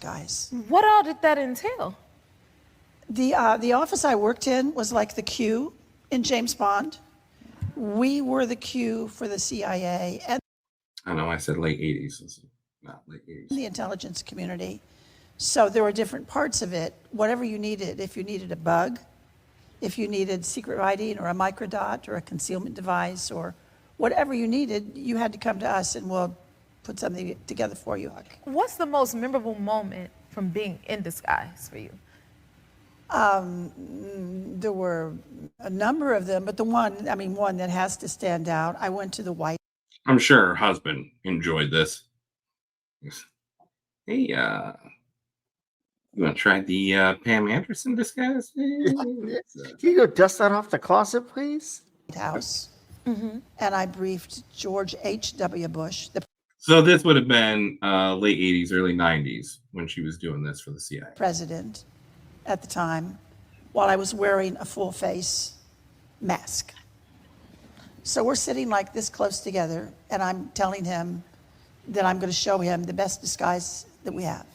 guys. What all did that entail? The office I worked in was like the Q in James Bond. We were the Q for the CIA and I know I said late 80s. Not late 80s. the intelligence community. So there were different parts of it. Whatever you needed, if you needed a bug, if you needed secret writing or a microdot or a concealment device or whatever you needed, you had to come to us and we'll put something together for you. What's the most memorable moment from being in disguise for you? There were a number of them, but one that has to stand out. I went to the White. I'm sure her husband enjoyed this. Hey, you want to try the Pam Anderson disguise? Can you go dust that off the closet, please? House. And I briefed George H.W. Bush. So this would have been late 80s, early 90s when she was doing this for the CIA. President at the time, while I was wearing a full face mask. So we're sitting like this close together, and I'm telling him that I'm going to show him the best disguise that we have.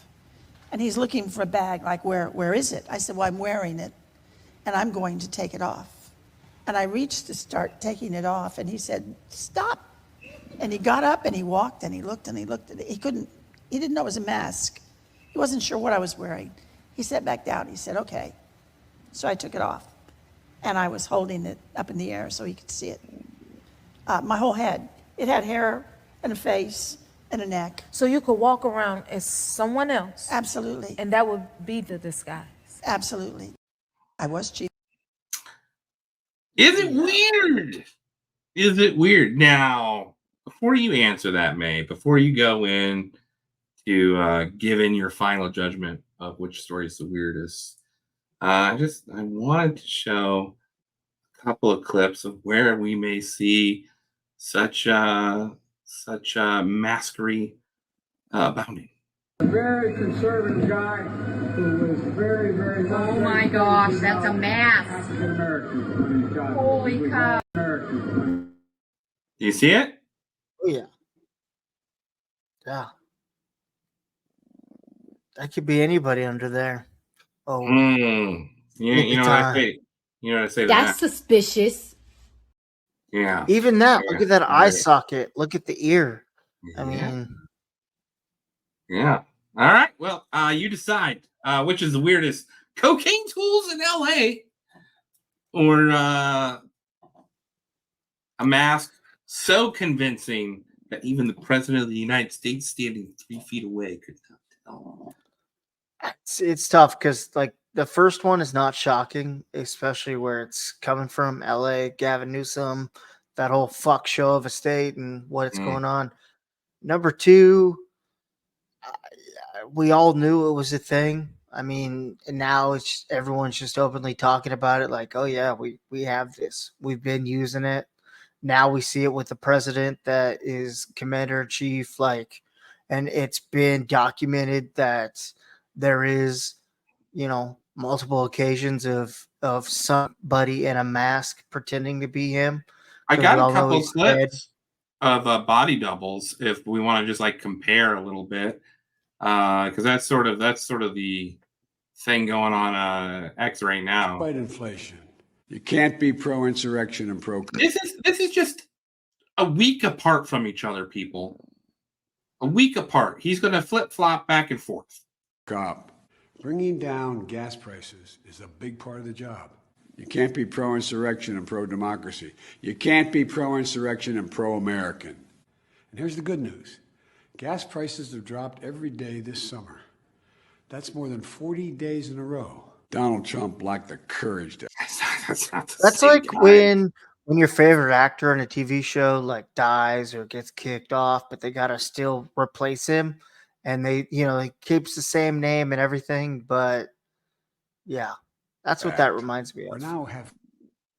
And he's looking for a bag, like, where is it? I said, well, I'm wearing it, and I'm going to take it off. And I reached to start taking it off, and he said, stop. And he got up, and he walked, and he looked, and he looked at it. He didn't know it was a mask. He wasn't sure what I was wearing. He sat back down. He said, okay. So I took it off, and I was holding it up in the air so he could see it. My whole head. It had hair and a face and a neck. So you could walk around as someone else? Absolutely. And that would be the disguise? Absolutely. I was chief. Is it weird? Is it weird? Now, before you answer that, May, before you go in to give in your final judgment of which story is the weirdest, I wanted to show a couple of clips of where we may see such masquery abounding. A very conservative guy who was very, very. Oh my gosh, that's a mask. African American when he shot. Holy cow. Do you see it? Oh, yeah. Yeah. That could be anybody under there. Oh. You know what I say? You know what I say to That's that? suspicious. Yeah. Even that. Yeah. Look at that eye socket. Look at the ear. I Yeah. mean. Yeah. All right. Well, you decide which is the weirdest: cocaine tools in LA or a mask so convincing that even the president of the United States standing 3 feet away could not tell. It's tough because, like, the first one is not shocking, especially where it's coming from LA, Gavin Newsom, that whole fuck show of a state and what's going on. Number two, we all knew it was a thing. I mean, and now it's everyone's just openly talking about it like, oh, yeah, we have this. We've been using it. Now we see it with the president that is commander in chief, like, and it's been documented that there is, multiple occasions of somebody in a mask pretending to be him. I got a couple clips of body doubles if we want to just like compare a little bit, because that's sort of the thing going on X right now. Fight inflation. You can't be pro-insurrection and pro. This is just a week apart from each other, people. A week apart. He's going to flip-flop back and forth. Cop. Bringing down gas prices is a big part of the job. You can't be pro-insurrection and pro-democracy. You can't be pro-insurrection and pro-American. And here's the good news. Gas prices have dropped every day this summer. That's more than 40 days in a row. Donald Trump lacked the courage to. That's like when your favorite actor in a TV show like dies or gets kicked off, but they gotta still replace him, and they he keeps the same name and everything. But yeah, that's what that reminds me of.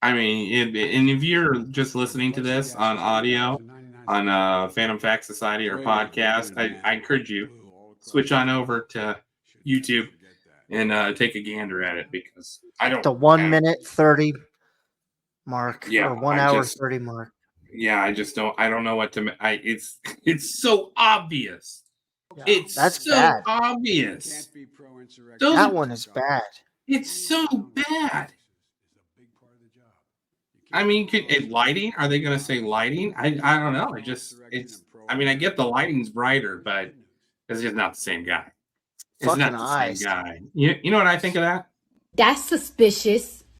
I mean, and if you're just listening to this on audio on Phantom Fact Society or podcast, I encourage you switch on over to YouTube and take a gander at it, because I don't. The 1 minute 30 mark, Yeah, or 1 hour 30 mark. Yeah, I don't know what to. It's so obvious. It's That's so bad. obvious. Can't be pro-insurrection. Those That are- one is bad. It's so bad. Is a big part of the job. You I can't mean, be lighting? Are they going to say lighting? I don't know. I mean, I get the lighting's brighter, but it's just not the same guy. It's Fucking not the eyes. same guy. You know what I think of that? That's suspicious.